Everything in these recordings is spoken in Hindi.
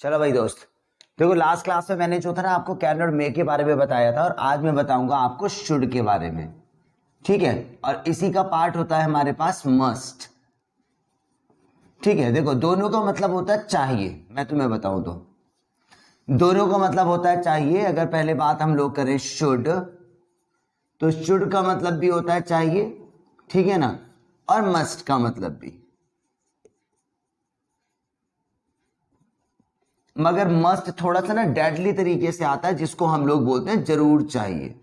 चलो भाई दोस्त, देखो लास्ट क्लास में मैंने जो था ना आपको कैन और मे के बारे में बताया था, और आज मैं बताऊंगा आपको शुड के बारे में। ठीक है, और इसी का पार्ट होता है हमारे पास मस्ट। ठीक है, देखो दोनों का मतलब होता है चाहिए। मैं तुम्हें बताऊं तो दोनों का मतलब होता है चाहिए। अगर पहले बात हम लोग करें शुड, तो शुड का मतलब भी होता है चाहिए, ठीक है ना, और मस्ट का मतलब भी। मगर मस्ट थोड़ा सा ना डेडली तरीके से आता है, जिसको हम लोग बोलते हैं जरूर चाहिए।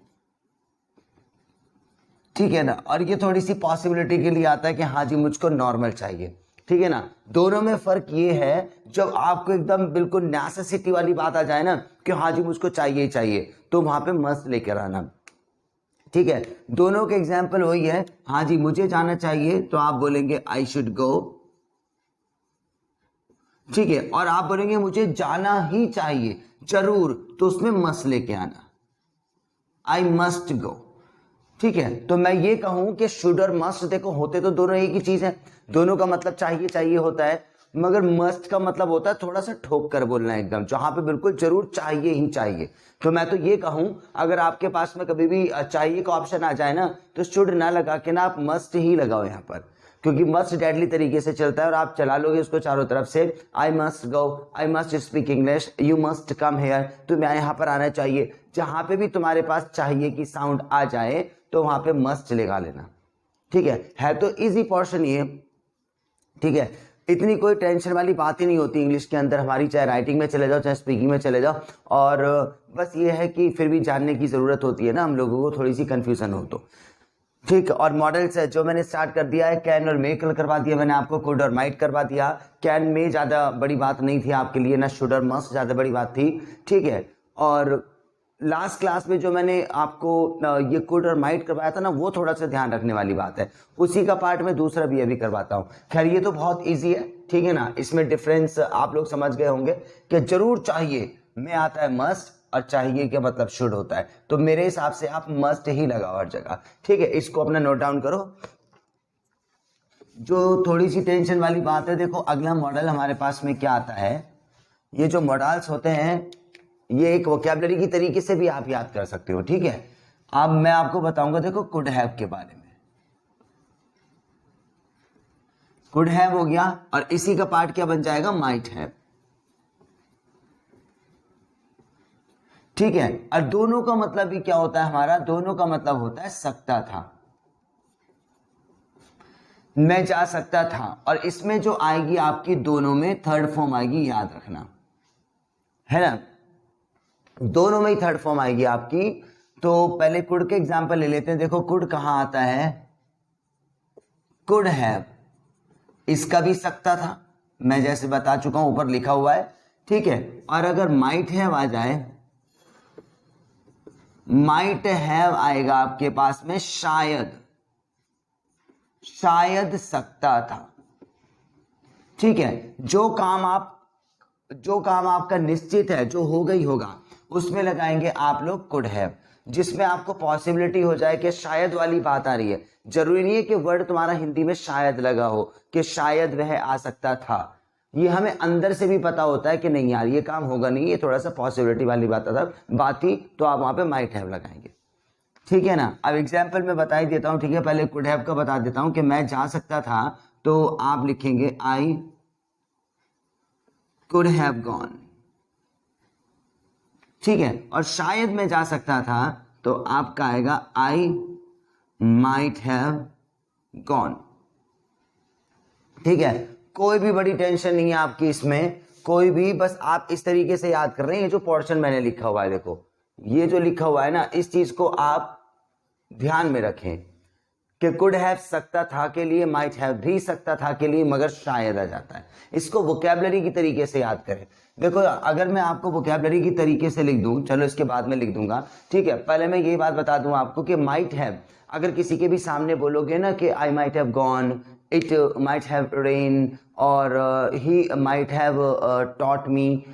ठीक है ना, और ये थोड़ी सी पॉसिबिलिटी के लिए आता है कि हाँ जी मुझको नॉर्मल चाहिए। ठीक है ना, दोनों में फर्क ये है, जब आपको एकदम बिल्कुल नेसेसिटी वाली बात आ जाए ना कि हाँ जी मुझको चाहिए ही चाहिए, तो वहां पे मस्ट लेकर आना। ठीक है, दोनों के एग्जाम्पल वही है। हाँ जी मुझे जाना चाहिए, तो आप बोलेंगे आई शुड गो। ठीक है, और आप बोलेंगे मुझे जाना ही चाहिए जरूर, तो उसमें मस्ट लेके आना, आई मस्ट गो। ठीक है, तो मैं ये कहूं कि शुड और मस्ट देखो होते तो दोनों एक ही चीज है, दोनों का मतलब चाहिए चाहिए होता है, मगर मस्ट का मतलब होता है थोड़ा सा ठोक कर बोलना, एकदम जहां पे बिल्कुल जरूर चाहिए ही चाहिए। तो मैं तो ये कहूं, अगर आपके पास में कभी भी चाहिए का ऑप्शन आ जाए ना, तो शुड ना लगा के ना आप मस्ट ही लगाओ यहाँ पर, क्योंकि मस्ट डेडली तरीके से चलता है और आप चला लोगे उसको चारों तरफ से। I must go, I must speak English, you must come here, तुम्हें यहाँ पर आना चाहिए। जहां पे भी तुम्हारे पास चाहिए की साउंड आ जाए तो वहां पे मस्ट लगा लेना। ठीक है तो इजी पोर्शन ये। ठीक है, इतनी कोई टेंशन वाली बात ही नहीं होती इंग्लिश के अंदर हमारी, चाहे राइटिंग में चले जाओ चाहे स्पीकिंग में चले जाओ। और बस ये है कि फिर भी जानने की जरूरत होती है ना हम लोगों को, थोड़ी सी कंफ्यूजन हो तो। ठीक, और मॉडल्स है जो मैंने स्टार्ट कर दिया है, कैन और मे कल करवा दिया मैंने आपको, कुड और माइट करवा दिया। कैन में ज्यादा बड़ी बात नहीं थी आपके लिए ना, शुड और मस्ट ज्यादा बड़ी बात थी। ठीक है, और लास्ट क्लास में जो मैंने आपको ये कुड और माइट करवाया था ना, वो थोड़ा सा ध्यान रखने वाली बात है, उसी का पार्ट में दूसरा भी अभी करवाता हूँ। खैर ये तो बहुत ईजी है, ठीक है ना, इसमें डिफरेंस आप लोग समझ गए होंगे कि जरूर चाहिए में आता है मस्ट, और चाहिए के मतलब शुड होता है, तो मेरे हिसाब से आप मस्ट ही लगाओ हर जगह। ठीक है, इसको अपना नोट डाउन करो। जो थोड़ी सी टेंशन वाली बात है, देखो अगला मॉडल हमारे पास में क्या आता है, ये जो मॉडल्स होते हैं ये एक वोकैबुलरी की तरीके से भी आप याद कर सकते हो। ठीक है, अब मैं आपको बताऊंगा, देखो कुड हैव के बारे में। कुड हैव हो गया, और इसी का पार्ट क्या बन जाएगा, माइट हैव। ठीक है, और दोनों का मतलब भी क्या होता है हमारा, दोनों का मतलब होता है सकता था, मैं जा सकता था। और इसमें जो आएगी आपकी दोनों में थर्ड फॉर्म आएगी, याद रखना है ना, दोनों में ही थर्ड फॉर्म आएगी आपकी। तो पहले कुड के एग्जांपल ले लेते हैं। देखो कुड कहां आता है, कुड हैव, इसका भी सकता था, मैं जैसे बता चुका हूं ऊपर लिखा हुआ है। ठीक है, और अगर माइट हैव आ जाए, माइट हैव आएगा आपके पास में शायद, शायद सकता था। ठीक है, जो काम आपका निश्चित है, जो हो गई होगा, उसमें लगाएंगे आप लोग कुड हैव, जिसमें आपको पॉसिबिलिटी हो जाए कि शायद वाली बात आ रही है। जरूरी नहीं है कि वर्ड तुम्हारा हिंदी में शायद लगा हो कि शायद वह आ सकता था, ये हमें अंदर से भी पता होता है कि नहीं यार ये काम होगा नहीं, ये थोड़ा सा पॉसिबिलिटी वाली बात थी, तो आप वहां पे माइट हैव लगाएंगे। ठीक है ना, अब एग्जाम्पल में बता ही देता हूं। ठीक है, पहले कुड हैव का बता देता हूं कि मैं जा सकता था, तो आप लिखेंगे आई कुड हैव गॉन। ठीक है, और शायद मैं जा सकता था, तो आपका आएगा आई माइट हैव गॉन। ठीक है, कोई भी बड़ी टेंशन नहीं है आपकी इसमें, कोई भी, बस आप इस तरीके से याद कर रहे हैं। ये जो पोर्शन मैंने लिखा हुआ है, देखो ये जो लिखा हुआ है ना, इस चीज को आप ध्यान में रखें कि कुड हैव सकता था के लिए, माइट हैव भी सकता था के लिए, मगर शायद आ जाता है। इसको वोकैबुलरी की तरीके से याद करें। देखो अगर मैं आपको वोकैबुलरी की तरीके से लिख दूं, चलो इसके बाद में लिख दूंगा। ठीक है, पहले मैं ये बात बता दूं आपको कि माइट हैव, अगर किसी के भी सामने बोलोगे ना कि I might have gone, it might have rain, और he might have taught me,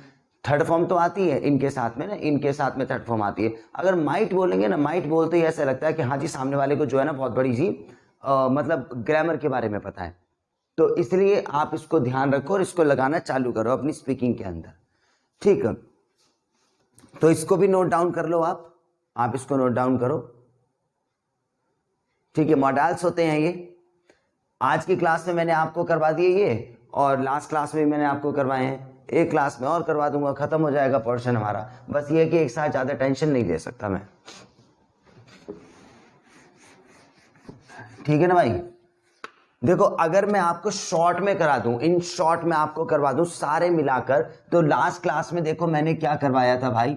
third form तो आती है इनके साथ में ना, इनके साथ में थर्ड फॉर्म आती है। अगर माइट बोलेंगे ना, माइट बोलते ही ऐसा लगता है कि हाँ जी सामने वाले को जो है ना बहुत बड़ी सी मतलब ग्रामर के बारे में पता है। तो इसलिए आप इसको ध्यान रखो और इसको लगाना चालू करो अपनी स्पीकिंग के अंदर। ठीक है, तो इसको भी नोट डाउन कर लो आप इसको नोट डाउन करो। ठीक है, मॉडल्स होते हैं ये। आज की क्लास में मैंने आपको करवा दिए ये, और लास्ट क्लास में मैंने आपको करवाए हैं। एक क्लास में और करवा दूंगा, खत्म हो जाएगा पोर्शन हमारा। बस ये कि एक साथ ज्यादा टेंशन नहीं दे सकता मैं। ठीक है ना भाई। देखो, अगर मैं आपको शॉर्ट में करा दूं, इन शॉर्ट में आपको करवा दूं सारे मिलाकर, तो लास्ट क्लास में देखो मैंने क्या करवाया था भाई,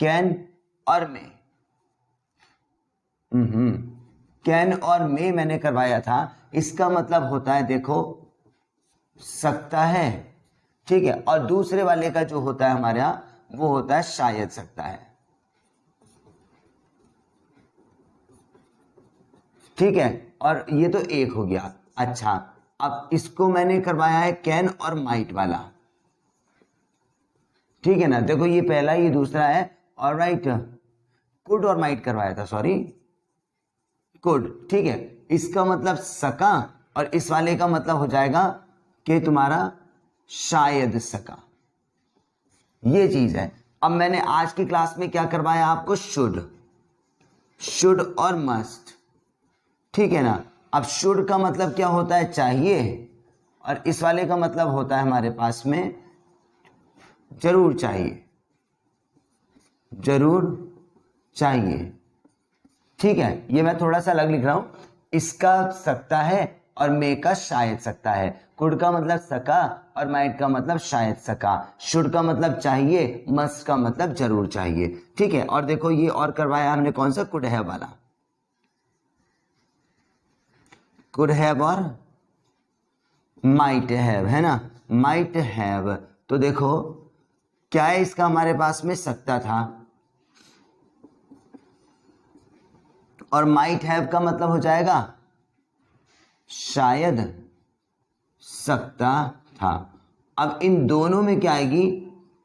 कैन और मे। कैन और मे मैंने करवाया था। इसका मतलब होता है देखो सकता है, ठीक है, और दूसरे वाले का जो होता है हमारे यहां वो होता है शायद सकता है। ठीक है, और ये तो एक हो गया। अच्छा, अब इसको मैंने करवाया है कैन और माइट वाला। ठीक है ना, देखो ये पहला, ये दूसरा है। और राइट, कुड और माइट करवाया था, सॉरी, कुड। ठीक है, इसका मतलब सका, और इस वाले का मतलब हो जाएगा कि तुम्हारा शायद सका। ये चीज है। अब मैंने आज की क्लास में क्या करवाया आपको, शुड और मस्ट। ठीक है ना। अब शुड का मतलब क्या होता है, चाहिए, और इस वाले का मतलब होता है हमारे पास में जरूर चाहिए, जरूर चाहिए। ठीक है, ये मैं थोड़ा सा अलग लिख रहा हूं। इसका सकता है और मे का शायद सकता है। कुड का मतलब सका और माइट का मतलब शायद सका। शुड का मतलब चाहिए, मस्ट का मतलब जरूर चाहिए। ठीक है, और देखो ये और करवाया हमने कौन सा, कुड हैव वाला। कुड हैव और माइट हैव, है ना, माइट हैव। तो देखो क्या है इसका हमारे पास में, सकता था, और माइट हैव का मतलब हो जाएगा शायद सकता था। अब इन दोनों में क्या आएगी,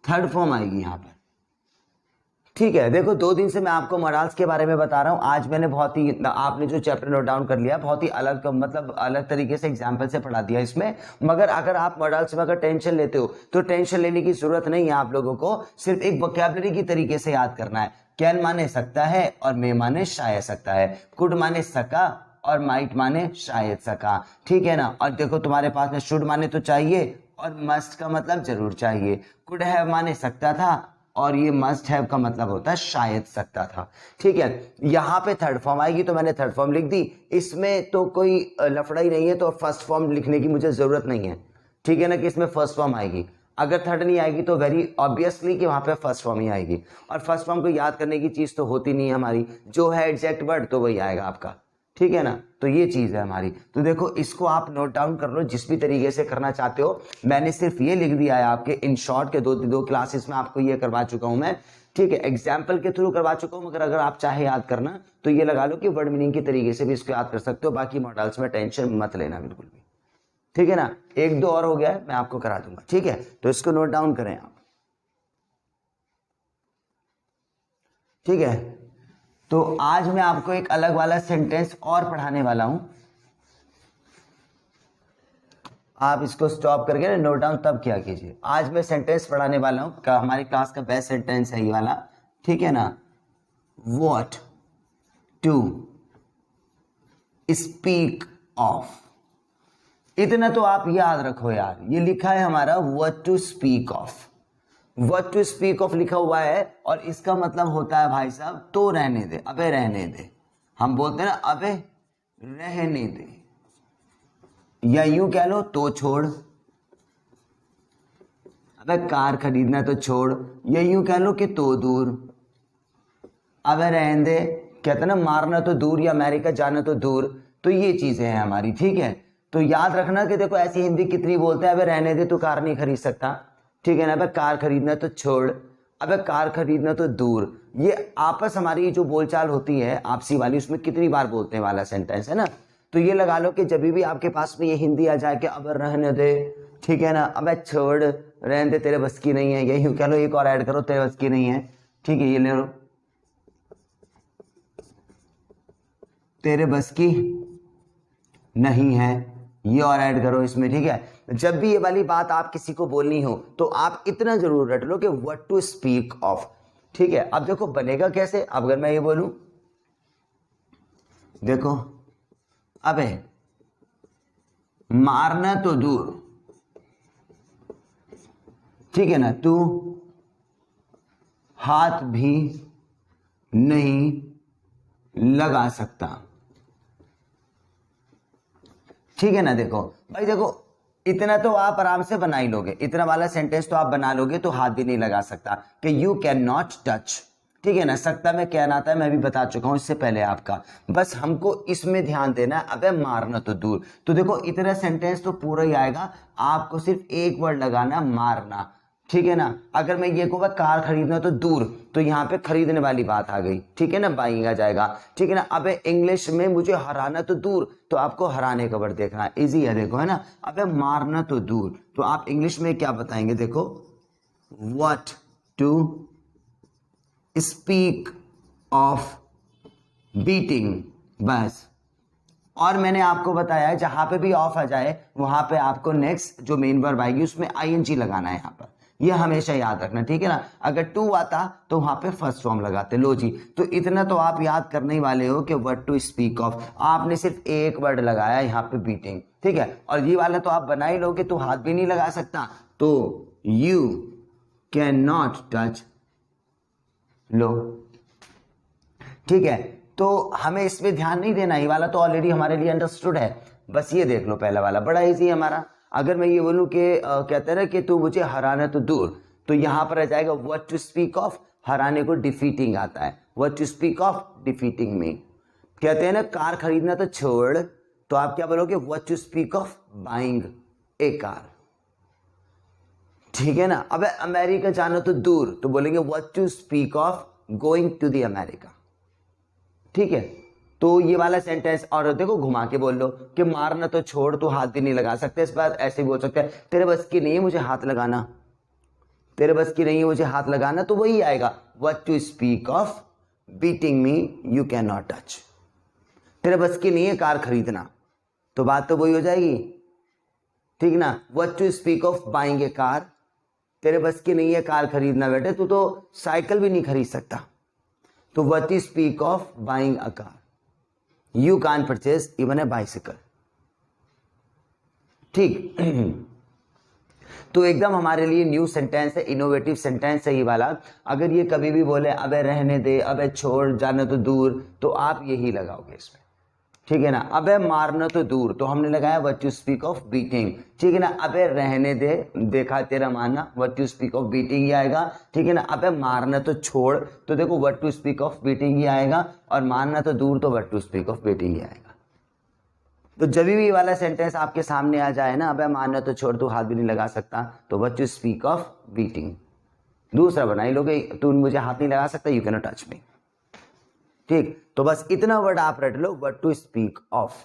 थर्ड फॉर्म आएगी यहां पर। ठीक है, देखो 2 दिन से मैं आपको मॉडल्स के बारे में बता रहा हूं। आज मैंने बहुत ही, आपने जो चैप्टर नोट डाउन कर लिया, बहुत ही अलग, मतलब अलग तरीके से एग्जाम्पल से पढ़ा दिया इसमें। मगर अगर आप मॉडल्स में अगर टेंशन लेते हो तो टेंशन लेने की जरूरत नहीं है आप लोगों को। सिर्फ एक वोकैबुलरी की तरीके से याद करना है। कैन माने सकता है और मे माने शायद सकता है। कुड माने सका और माइट माने शायद सका। ठीक है ना। और देखो तुम्हारे पास में शुड माने तो चाहिए, और मस्ट का मतलब जरूर चाहिए। कुड हैव माने सकता था, और ये मस्ट हैव का मतलब होता है शायद सकता था। ठीक है, यहां पे थर्ड फॉर्म आएगी तो मैंने थर्ड फॉर्म लिख दी। इसमें तो कोई लफड़ा ही नहीं है, तो फर्स्ट फॉर्म लिखने की मुझे जरूरत नहीं है। ठीक है ना, कि इसमें फर्स्ट फॉर्म आएगी। अगर थर्ड नहीं आएगी तो वेरी ऑब्वियसली कि वहां पे फर्स्ट फॉर्म ही आएगी। और फर्स्ट फॉर्म को याद करने की चीज तो होती नहीं है हमारी, जो है एग्जैक्ट वर्ड तो वही आएगा आपका। ठीक है ना, तो ये चीज है हमारी। तो देखो इसको आप नोट डाउन कर लो जिस भी तरीके से करना चाहते हो। मैंने सिर्फ ये लिख दिया है आपके इन शॉर्ट के दो क्लासेस में आपको ये करवा चुका हूं मैं। ठीक है, एग्जाम्पल के थ्रू करवा चुका हूं, मगर अगर आप चाहे याद करना तो ये लगा लो कि वर्ड मीनिंग के तरीके से भी इसको याद कर सकते हो। बाकी मॉडल्स में टेंशन मत लेना बिल्कुल भी। ठीक है ना, 1-2 और हो गया है, मैं आपको करा दूंगा। ठीक है, तो इसको नोट डाउन करें आप। ठीक है, तो आज मैं आपको एक अलग वाला सेंटेंस और पढ़ाने वाला हूं। आप इसको स्टॉप करके नोट डाउन तब किया कीजिए। आज मैं सेंटेंस पढ़ाने वाला हूं, हमारी क्लास का बेस्ट सेंटेंस है ये वाला। ठीक है ना, वॉट टू स्पीक ऑफ। इतना तो आप याद रखो यार, ये लिखा है हमारा what to speak of. What to speak of लिखा हुआ है, और इसका मतलब होता है भाई साहब तो रहने दे, अबे रहने दे। हम बोलते हैं ना, अबे रहने दे, या यूं कह लो तो छोड़। अबे कार खरीदना तो छोड़, या यूं कह लो कि तो दूर। अबे रहने दे, कहते ना मारना तो दूर या अमेरिका जाना तो दूर। तो ये चीजें हैं हमारी। ठीक है, तो याद रखना कि देखो ऐसी हिंदी कितनी बोलते हैं, अबे रहने दे तू कार नहीं खरीद सकता। ठीक है ना, अबे कार खरीदना तो छोड़, अबे कार खरीदना तो दूर। ये आपस हमारी जो बोलचाल होती है आपसी वाली, उसमें कितनी बार बोलते हैं वाला सेंटेंस है ना। तो ये लगा लो कि जब भी आपके पास में ये हिंदी आ जाए कि अब रहने दे, ठीक है ना, अबे छोड़, रहने दे, तेरे बस की नहीं है, यही कह लो, एक और ऐड करो, तेरे बस की नहीं है। ठीक है, ये ले लो, तेरे बस की नहीं है, ये और ऐड करो इसमें। ठीक है, जब भी ये वाली बात आप किसी को बोलनी हो तो आप इतना जरूर रट लो कि व्हाट टू स्पीक ऑफ। ठीक है, अब देखो बनेगा कैसे। अब अगर मैं ये बोलूं, देखो अबे मारना तो दूर, ठीक है ना, तू हाथ भी नहीं लगा सकता, ठीक है ना। देखो भाई, देखो इतना तो आप आराम से बना ही लोगे, इतना वाला सेंटेंस तो आप बना लोगे, तो हाथ भी नहीं लगा सकता कि यू कैन नॉट टच, ठीक है ना। सकता में क्या आता है मैं भी बता चुका हूं इससे पहले आपका, बस हमको इसमें ध्यान देना है। अबे मारना तो दूर, तो देखो इतना सेंटेंस तो पूरा ही आएगा, आपको सिर्फ एक वर्ड लगाना, मारना, ठीक है ना। अगर मैं ये कहूँगा कार खरीदना तो दूर, तो यहाँ पे खरीदने वाली बात आ गई, ठीक है ना, बाइंग आ जाएगा, ठीक है ना। अबे इंग्लिश में मुझे हराना तो दूर, तो आपको हराने का वर्ड देखना है, इजी है, देखो है ना। अबे मारना तो दूर, तो आप इंग्लिश में क्या बताएंगे, देखो what to speak of beating, बस। और मैंने आपको बताया है जहां पे भी ऑफ आ जाए वहां पे आपको नेक्स्ट जो मेन वर्ब आएगी उसमें आईएनजी लगाना है यहाँ पर, ये हमेशा याद रखना, ठीक है ना। अगर टू आता तो वहां पे फर्स्ट फॉर्म लगाते, लो जी। तो इतना तो आप याद करने ही वाले हो कि वर्ड टू स्पीक ऑफ, आपने सिर्फ एक वर्ड लगाया यहाँ पे बीटिंग, ठीक है। और ये वाला तो आप बना ही लोगे, तो हाथ भी नहीं लगा सकता, तो यू कैन नॉट टच, लो, ठीक है। तो हमें इसमें ध्यान नहीं देना, ये वाला तो ऑलरेडी हमारे लिए अंडरस्टूड है, बस ये देख लो पहला वाला बड़ा इजी है हमारा। अगर मैं ये बोलूं कि कहते हैं ना कि तू मुझे हराना तो दूर, तो यहां पर आ जाएगा व्हाट टू स्पीक ऑफ, हराने को डिफीटिंग आता है, what to speak of defeating me. कहते हैं ना कार खरीदना तो छोड़, तो आप क्या बोलोगे, what to speak of buying a car, ठीक है ना। अब अमेरिका जाना तो दूर, तो बोलेंगे what to speak of going to the America, ठीक है। तो ये वाला सेंटेंस, और देखो घुमा के बोल लो कि मारना तो छोड़, तो हाथ भी नहीं लगा सकते, इस बात ऐसे बोल सकते हैं, तेरे बस की नहीं है मुझे हाथ लगाना, तेरे बस की नहीं है मुझे हाथ लगाना, तो वही आएगा what to speak of beating me you can not touch. तेरे बस की नहीं है कार खरीदना, तो बात तो वही हो जाएगी, ठीक ना। What to speak of buying a car, तेरे बस की नहीं है कार खरीदना बेटे, तू तो साइकिल भी नहीं खरीद सकता, तो what to speak of buying a car, you can purchase even a bicycle, ठीक। तो एकदम हमारे लिए न्यू सेंटेंस है, इनोवेटिव सेंटेंस है ये वाला। अगर ये कभी भी बोले अबे रहने दे, अबे छोड़, जाना तो दूर, तो आप यही लगाओगे इसमें, ठीक है ना। अबे मारना तो दूर, तो हमने लगाया what to speak of beating, ठीक है ना। अबे रहने दे, देखा तेरा मानना, what to speak of beating ही आएगा, ठीक है ना। अबे मारना तो छोड़, तो देखो what to speak of beating ही आएगा, और मारना तो दूर, तो what to speak of beating ही आएगा। तो जब भी वाला सेंटेंस आपके सामने आ जाए ना, अबे मारना तो छोड़, तू हाथ भी नहीं लगा सकता, तो what to speak of beating, दूसरा बनाई लोगे, तू मुझे हाथ नहीं लगा सकता, you can not touch me, ठीक। तो बस इतना वर्ड आप रट लो, व्हाट टू स्पीक ऑफ,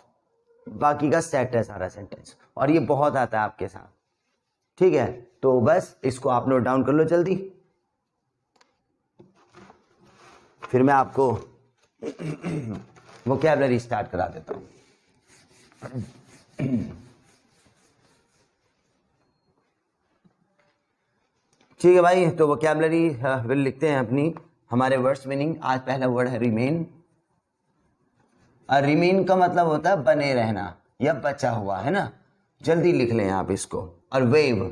बाकी का सेट है सारा सेंटेंस, और ये बहुत आता है आपके साथ, ठीक है। तो बस इसको आप नोट डाउन कर लो जल्दी, फिर मैं आपको वोकैबुलरी स्टार्ट करा देता हूं। ठीक है भाई, तो वोकैबुलरी विल लिखते हैं अपनी, हमारे वर्ड्स मीनिंग। आज पहला वर्ड है रिमेन। रिमेन का मतलब होता है बने रहना या बचा हुआ, है ना, जल्दी लिख लें आप इसको। और वेव,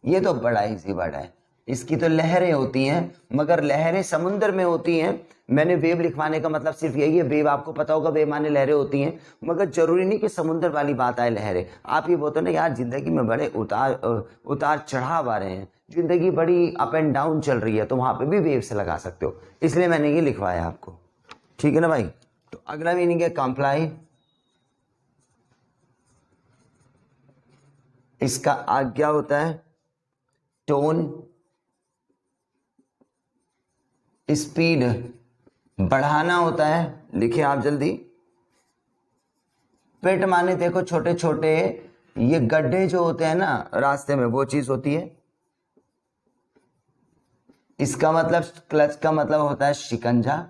ये तो बड़ा इजी वर्ड है, इसकी तो लहरें होती हैं, मगर लहरें समुद्र में होती हैं। मैंने वेव लिखवाने का मतलब सिर्फ यही है, वेव आपको पता होगा, वेव माने लहरें होती हैं, मगर जरूरी नहीं कि समुद्र वाली बात आए लहरें। आप ये बोलते ना यार जिंदगी में बड़े उतार चढ़ाव आ रहे हैं, जिंदगी बड़ी अप एंड डाउन चल रही है, तो वहां पे भी वेव से लगा सकते हो, इसलिए मैंने ये लिखवाया आपको, ठीक है ना भाई। तो अगला मीनिंग है कंप्लाई। इसका आज्ञा होता है, टोन, स्पीड बढ़ाना होता है, लिखे आप जल्दी। पेट माने देखो छोटे छोटे ये गड्ढे जो होते हैं ना रास्ते में, वो चीज होती है। इसका मतलब क्लच का मतलब होता है शिकंजा।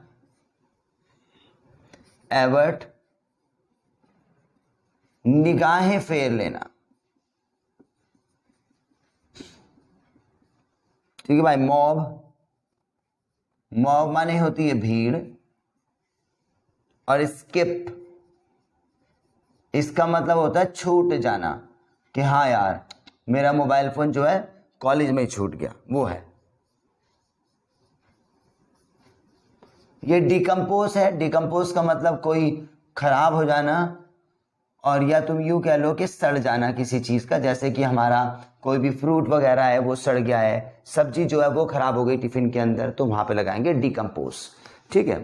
एवर्ट, निगाहें फेर लेना, ठीक है भाई। मॉब, मॉब माने होती है भीड़, और स्किप इसका मतलब होता है छूट जाना, कि हाँ यार मेरा मोबाइल फोन जो है कॉलेज में ही छूट गया, वो है। ये डिकम्पोज है, डिकम्पोज का मतलब कोई खराब हो जाना, और या तुम यूं कह लो कि सड़ जाना किसी चीज का, जैसे कि हमारा कोई भी फ्रूट वगैरह है वो सड़ गया है, सब्जी जो है वो खराब हो गई टिफिन के अंदर, तो वहां पे लगाएंगे डिकम्पोज। ठीक है।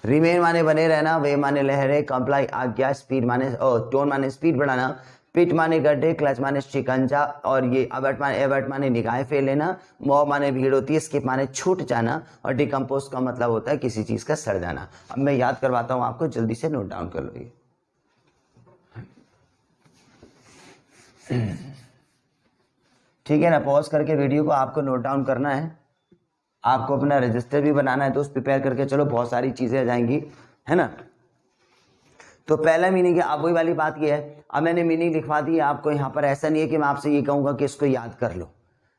रिमेन माने बने रहना, वे माने लहरें, कंप्लाई आज्ञा, स्पीड माने टोन माने स्पीड बढ़ाना, पिट माने गड्ढे, क्लच माने शिकंजा, और ये एवर्ट माने निगाहें फेर लेना, मॉब माने भीड़ होती है, स्किप माने छूट जाना, और डिकम्पोज का मतलब होता है किसी चीज का सड़ जाना। अब मैं याद करवाता हूं आपको, जल्दी से नोट डाउन कर लो ये। ठीक है ना, पॉज करके वीडियो को आपको नोट डाउन करना है, आपको अपना रजिस्टर भी बनाना है, दोस्त प्रिपेयर करके चलो, बहुत सारी चीजें आ जाएंगी, है ना। तो पहला मीनिंग है, अब वही वाली बात ये है, अब मैंने मीनिंग लिखवा दी है आपको यहाँ पर। ऐसा नहीं है कि मैं आपसे ये कहूँगा कि इसको याद कर लो,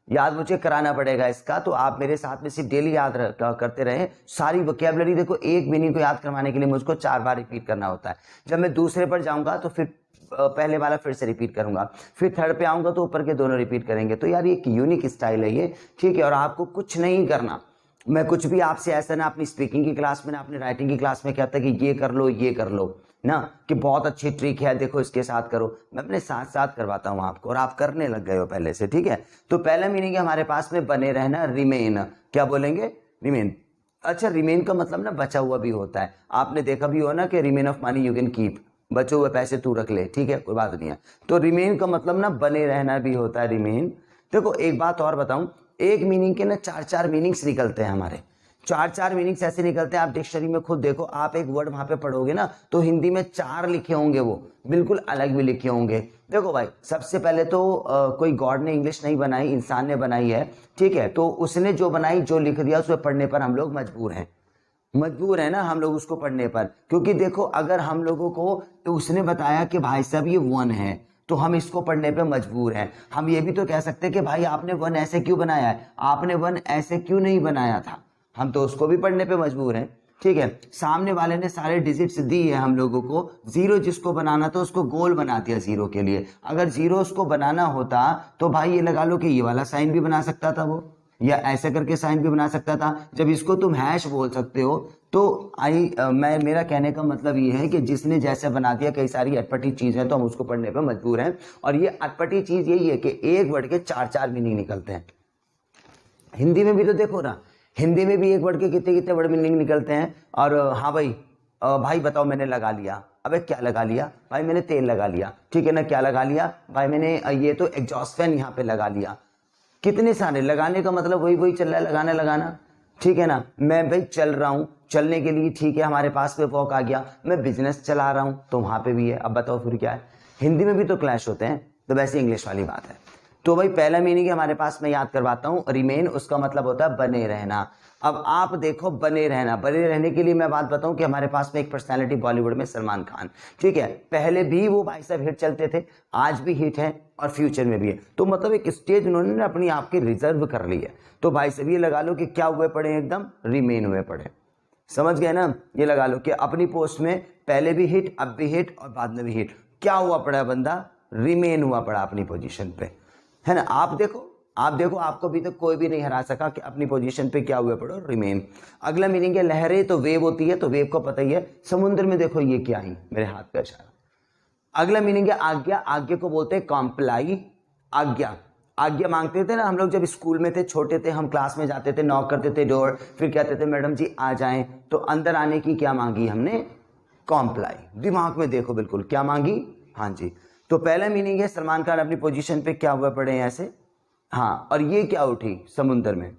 याद मुझे कराना पड़ेगा इसका, तो आप मेरे साथ में सिर्फ डेली याद करते रहें सारी वोकैबुलरी। देखो एक मीनिंग को याद करवाने के लिए मुझको 4 बार रिपीट करना होता है। जब मैं दूसरे पर जाऊंगा तो फिर पहले वाला फिर से रिपीट करूंगा, फिर थर्ड पे आऊंगा तो ऊपर के दोनों रिपीट करेंगे। तो यार ये एक यूनिक स्टाइल है ये, ठीक है। और आपको कुछ नहीं करना, मैं कुछ भी आपसे ऐसा ना अपनी स्पीकिंग की क्लास में ना अपनी राइटिंग की क्लास में कहता कि ये कर लो ना, कि बहुत अच्छी ट्रिक है देखो इसके साथ करो, मैं अपने साथ साथ करवाता हूँ आपको, और आप करने लग गए हो पहले से, ठीक है। तो पहला मीनिंग है हमारे पास में बने रहना, रिमेन। क्या बोलेंगे? रिमेन। अच्छा, रिमेन का मतलब ना बचा हुआ भी होता है, आपने देखा भी हो ना कि remain of money you can keep, बचे हुए पैसे तू रख ले, ठीक है, कोई बात नहीं है। तो रिमेन का मतलब ना बने रहना भी होता है, रिमेन। देखो एक बात और बताऊं, एक मीनिंग के ना 4-4 मीनिंग्स निकलते हैं हमारे, 4-4 मीनिंग्स ऐसे निकलते हैं। आप डिक्शनरी में खुद देखो, आप एक वर्ड वहां पे पढ़ोगे ना तो हिंदी में 4 लिखे होंगे, वो बिल्कुल अलग भी लिखे होंगे। देखो भाई, सबसे पहले तो कोई गॉड ने इंग्लिश नहीं बनाई, इंसान ने बनाई है, ठीक है। तो उसने जो बनाई, जो लिख दिया, उसे पढ़ने पर हम लोग मजबूर है ना हम लोग उसको पढ़ने पर। क्योंकि देखो अगर हम लोगों को उसने बताया कि भाई साहब ये 1 है, तो हम इसको पढ़ने पे मजबूर हैं। हम ये भी तो कह सकते हैं कि भाई आपने 1 ऐसे क्यों बनाया है, आपने 1 ऐसे क्यों नहीं बनाया था, हम तो उसको भी पढ़ने पे मजबूर हैं, ठीक है। सामने वाले ने सारे डिजिट्स दी है हम लोगों को, 0 जिसको बनाना था उसको गोल बना दिया 0 के लिए। अगर 0 उसको बनाना होता तो भाई ये लगा लो कि ये वाला साइन भी बना सकता था वो, या ऐसे करके साइन भी बना सकता था। जब इसको तुम हैश बोल सकते हो तो मैं मेरा कहने का मतलब ये है कि जिसने जैसे बना दिया, कई सारी अटपटी चीज है तो हम उसको पढ़ने पे मजबूर हैं। और ये अटपटी चीज यही है कि एक वर्ड के 4-4 मीनिंग निकलते हैं। हिंदी में भी तो देखो ना, हिंदी में भी एक वर्ड के कितने कितने वर्ड मीनिंग निकलते हैं। और हाँ भाई, भाई बताओ मैंने लगा लिया, अबे क्या लगा लिया भाई, मैंने तेल लगा लिया, ठीक है ना। क्या लगा लिया भाई मैंने, ये तो एग्जॉस्ट फैन यहाँ पे लगा लिया। कितने सारे लगाने का मतलब वही चल रहा है, लगाना, ठीक है ना। मैं भाई चल रहा हूँ, चलने के लिए, ठीक है, हमारे पास में वॉक आ गया। मैं बिजनेस चला रहा हूँ तो वहां पे भी है। अब बताओ फिर क्या है, हिंदी में भी तो क्लैश होते हैं, तो वैसे इंग्लिश वाली बात है। तो भाई पहला मीनिंग हमारे पास मैं याद करवाता हूँ, रिमेन, उसका मतलब होता है बने रहना। अब आप देखो बने रहना, बने रहने के लिए मैं बात बताऊं कि हमारे पास में एक पर्सनालिटी बॉलीवुड में सलमान खान, ठीक है। पहले भी वो भाई साहब हिट चलते थे, आज भी हिट है और फ्यूचर में भी है। तो मतलब एक स्टेज उन्होंने अपनी आपकी रिजर्व कर ली है। तो भाई साहब ये लगा लो कि क्या हुए पड़े, एकदम रिमेन हुए पड़े, समझ गए ना। ये लगा लो कि अपनी पोस्ट में पहले भी हिट, अब भी हिट और बाद में भी हिट, क्या हुआ पड़ा बंदा, रिमेन हुआ पड़ा अपनी पोजीशन पे, है ना। आप देखो आपको अभी तक कोई भी नहीं हरा सका कि अपनी पोजीशन पे क्या हुए पड़ो, रिमेन। अगला मीनिंग है लहरें, तो वेव होती है, तो वेव को पता ही है, समुद्र में देखो ये क्या ही, मेरे हाथ का इशारा। अगला मीनिंग है आज्ञा, आज्ञा को बोलते हैं कॉम्प्लाई, आज्ञा मांगते थे ना हम लोग जब स्कूल में थे, छोटे थे, हम क्लास में जाते थे, नॉक करते थे डोर, फिर कहते थे मैडम जी आ जाएं, तो अंदर आने की क्या मांगी हमने, कॉम्प्लाई। दिमाग में देखो बिल्कुल क्या मांगी, हाँ जी। तो पहला मीनिंग है सलमान खान अपनी पोजीशन पे क्या हुए पड़े हैं ऐसे, हाँ। और ये क्या उठी समुद्र में,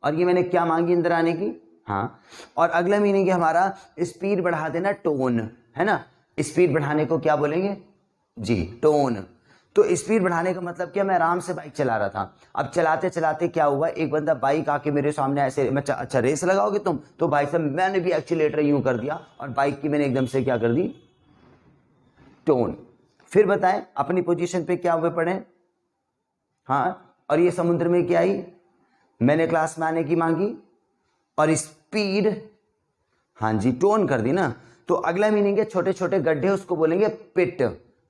और ये मैंने क्या मांगी अंदर आने की, हाँ। और अगला मीनिंग है हमारा स्पीड बढ़ा देना, टोन, है ना। स्पीड बढ़ाने को क्या बोलेंगे जी, टोन। तो स्पीड बढ़ाने का मतलब क्या, मैं आराम से बाइक चला रहा था, अब चलाते चलाते क्या हुआ, एक बंदा बाइक आके मेरे सामने ऐसे, मैं अच्छा रेस लगाओगे तुम, तो भाई साहब मैंने भी एक्सीलेटर यूं कर दिया और बाइक की मैंने एकदम से क्या कर दी, टोन। फिर बताएं अपनी पोजीशन पे क्या हुए पड़े, हाँ। और ये समुद्र में क्या आई, मैंने क्लास में आने की मांगी, और स्पीड, हाँ जी टोन कर दी ना। तो अगला मीनिंग है छोटे छोटे गड्ढे, उसको बोलेंगे पिट,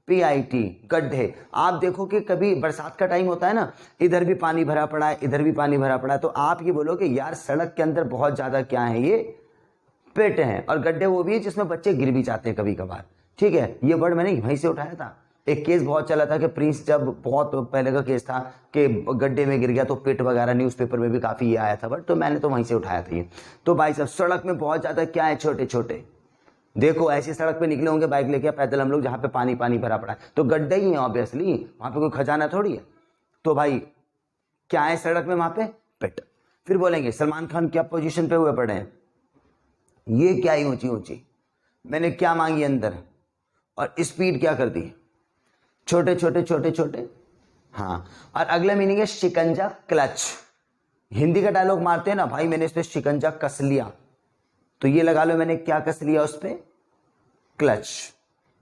PIT, गड्ढे। आप देखो कि कभी बरसात का टाइम होता है ना, इधर भी पानी भरा पड़ा है, इधर भी पानी भरा पड़ा है, तो आप ये बोलो कि यार सड़क के अंदर बहुत ज्यादा क्या है, ये पिट है। और गड्ढे वो भी है जिसमें बच्चे गिर भी जाते हैं कभी कभार, ठीक है। ये वर्ड मैंने वहीं से उठाया था। एक केस बहुत चला था कि प्रिंस, जब बहुत पहले का केस था कि गड्ढे में गिर गया तो पिट वगैरह, न्यूज़पेपर में भी काफी ये आया था बट, तो मैंने तो वहीं से उठाया था ये। तो भाई साहब सड़क में बहुत ज्यादा क्या है, छोटे छोटे, देखो ऐसी सड़क पे निकले होंगे बाइक लेके पैदल हम लोग, जहाँ पे पानी पानी भरा पड़ा है, तो गड्ढे ही है ऑब्वियसली, वहां पे कोई खजाना थोड़ी है। तो भाई क्या है सड़क में, वहां पे पिट। फिर बोलेंगे सलमान खान क्या पोजीशन पे हुए पड़े हैं, ये क्या ही ऊंची ऊंची, मैंने क्या मांगी अंदर, और स्पीड क्या कर दी, छोटे छोटे छोटे छोटे। हाँ, और अगला मीनिंग है शिकंजा, क्लच। हिंदी का डायलॉग मारते हैं ना भाई, मैंने इस पे शिकंजा कस लिया, तो ये लगा लो मैंने क्या कस लिया उस पे, क्लच।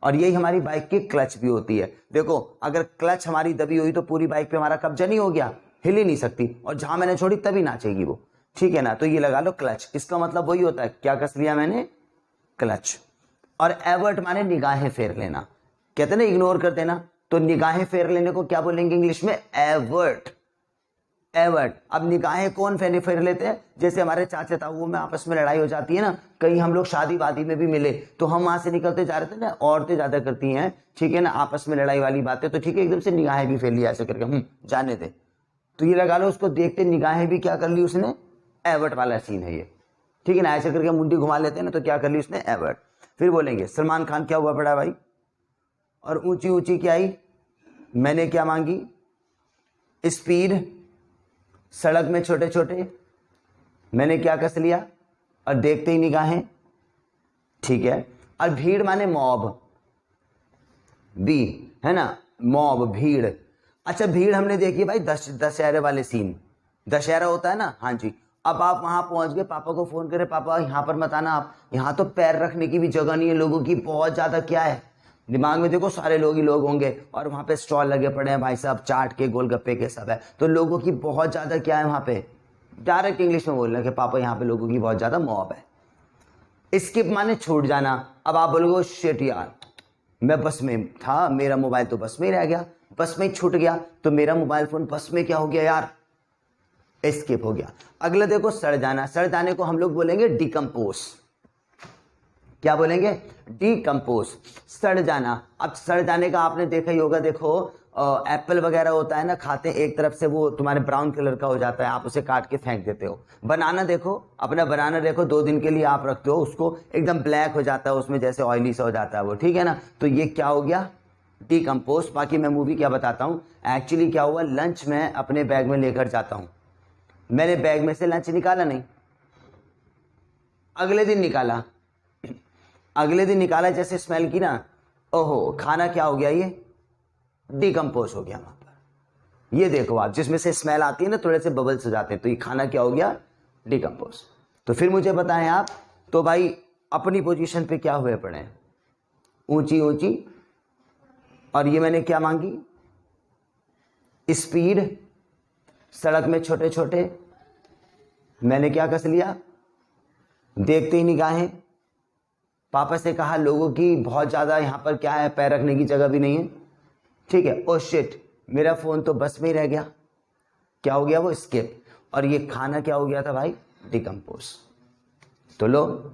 और यही हमारी बाइक की क्लच भी होती है। देखो अगर क्लच हमारी दबी हुई तो पूरी बाइक पे हमारा कब्जा नहीं हो गया, हिल ही नहीं सकती, और जहां मैंने छोड़ी तभी नाचेगी वो, ठीक है ना। तो ये लगा लो क्लच, इसका मतलब वही होता है, क्या कस लिया मैंने, क्लच। और एवर्ट माने निगाहें फेर लेना, कहते ना इग्नोर कर देना, तो निगाहें फेर लेने को क्या बोलेंगे इंग्लिश में, एवर्ट, एवर्ट। अब निगाहें कौन फेर लेते हैं, जैसे हमारे चाचा ताऊओं में आपस में लड़ाई हो जाती है ना, कहीं हम लोग शादी वादी में भी मिले तो हम वहां से निकलते जा रहे थे ना, औरतें ज्यादा करती हैं, ठीक है ना, आपस में लड़ाई वाली बातें, तो ठीक है एकदम से निगाहें भी फेर लिया ऐसे करके, जाने दे। तो ये लगा लो उसको देखते निगाहें भी क्या कर ली उसने, एवर्ट वाला सीन है ये, ठीक है ना। ऐसे करके मुंडी घुमा लेते हैं ना, तो क्या कर ली उसने, एवर्ट। फिर बोलेंगे सलमान खान क्या हुआ पड़ा भाई, और ऊंची ऊंची क्या आई, मैंने क्या मांगी, स्पीड, सड़क में छोटे छोटे, मैंने क्या कस लिया, और देखते ही निगाहें, ठीक है। और भीड़ माने मॉब, बी है ना, मॉब भीड़। अच्छा भीड़ हमने देखी भाई दशहरे वाले सीन, दशहरा होता है ना, हाँ जी। अब आप वहां पहुंच गए, पापा को फोन करे, पापा यहाँ पर मत आना आप, यहाँ तो पैर रखने की भी जगह नहीं है लोगों की, बहुत ज्यादा क्या है, दिमाग में देखो सारे लोग ही लोग होंगे, और वहां पे स्टॉल लगे पड़े हैं भाई साहब, चाट के गोलगप्पे के सब है, तो लोगों की बहुत ज्यादा क्या है वहां पे, डायरेक्ट इंग्लिश में बोलना कि पापा यहाँ पे लोगों की बहुत ज्यादा मॉब है। स्किप माने छूट जाना। अब आप बोलोगे शिट यार, मैं बस में था, मेरा मोबाइल तो बस में ही रह गया, बस में ही छूट गया, तो मेरा मोबाइल फोन बस में क्या हो गया यार, स्किप हो गया। अगला देखो सड़ जाना, सड़ जाने को हम लोग बोलेंगे डिकम्पोज, क्या बोलेंगे, डिकम्पोज, सड़ जाना। अब सड़ जाने का आपने देखा ही होगा, देखो एप्पल वगैरह होता है ना, खाते हैं एक तरफ से वो तुम्हारे ब्राउन कलर का हो जाता है, आप उसे काट के फेंक देते हो। बनाना देखो, अपना बनाना देखो, 2 दिन के लिए आप रखते हो उसको, एकदम ब्लैक हो जाता है, उसमें जैसे ऑयली सा हो जाता है वो, ठीक है ना। तो ये क्या हो गया, डिकम्पोज। बाकी मैं मूवी क्या बताता हूँ, एक्चुअली क्या हुआ, लंच में अपने बैग में लेकर जाता हूँ, मैंने बैग में से लंच निकाला नहीं, अगले दिन निकाला, अगले दिन निकाला, जैसे स्मेल की ना, ओहो खाना क्या हो गया, ये डिकम्पोज हो गया वहां पर। ये देखो आप, जिसमें से स्मेल आती है ना, थोड़े से बबल्स हो जाते हैं, तो ये खाना क्या हो गया, डिकम्पोज। तो फिर मुझे बताएं आप, तो भाई अपनी पोजीशन पे क्या हुए पड़े हैं, ऊंची ऊंची, और ये मैंने क्या मांगी, स्पीड, सड़क में छोटे छोटे, मैंने क्या कस लिया, देखते ही निगाहें, पापा से कहा लोगों की बहुत ज्यादा यहाँ पर क्या है, पैर रखने की जगह भी नहीं है, ठीक है। ओ शिट, मेरा फोन तो बस में ही रह गया, क्या हो गया वो, स्किप। और ये खाना क्या हो गया था भाई, डिकम्पोज। तो लो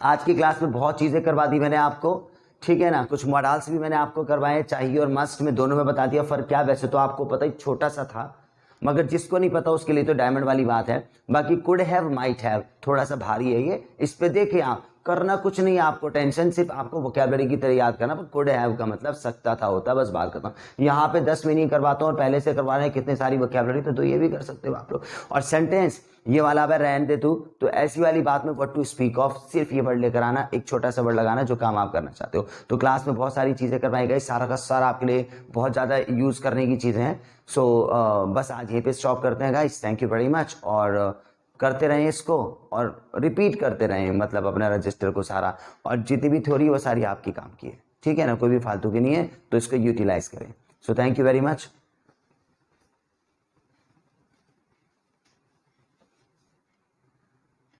आज की क्लास में बहुत चीजें करवा दी मैंने आपको, ठीक है ना। कुछ मॉडल्स भी मैंने आपको करवाए, चाहिए और मस्ट में दोनों में बता दिया फर्क क्या। वैसे तो आपको पता ही छोटा सा था, मगर जिसको नहीं पता उसके लिए तो डायमंड वाली बात है। बाकी कुड हैव, माइट हैव थोड़ा सा भारी है ये, इस पे देखिए आप, करना कुछ नहीं है आपको, टेंशन सिर्फ आपको वोकैबुलरी की तरह याद करना। पर कुड हैव का मतलब सकता था, होता, बस बात करता हूँ। यहाँ पे 10 मीनिंग करवाता हूँ और पहले से करवा रहे हैं कितने सारी वोकैबुलरी, तो ये भी कर सकते हो आप लोग। और सेंटेंस ये वाला अगर रहने दे तू, तो ऐसी वाली बात में व्हाट टू स्पीक ऑफ, सिर्फ ये वर्ड लेकर आना, एक छोटा सा वर्ड लगाना जो काम आप करना चाहते हो। तो क्लास में बहुत सारी चीजें करवाई गई, सारा का सारा आपके लिए बहुत ज्यादा यूज करने की चीजें हैं। सो बस आज यहीं पे स्टॉप करते हैं guys, thank you very much. और करते रहें इसको और रिपीट करते रहें, मतलब अपना रजिस्टर को सारा, और जितनी भी थ्योरी वो सारी आपकी काम की है, ठीक है ना, कोई भी फालतू की नहीं है, तो इसको यूटिलाइज करें। So thank you very much.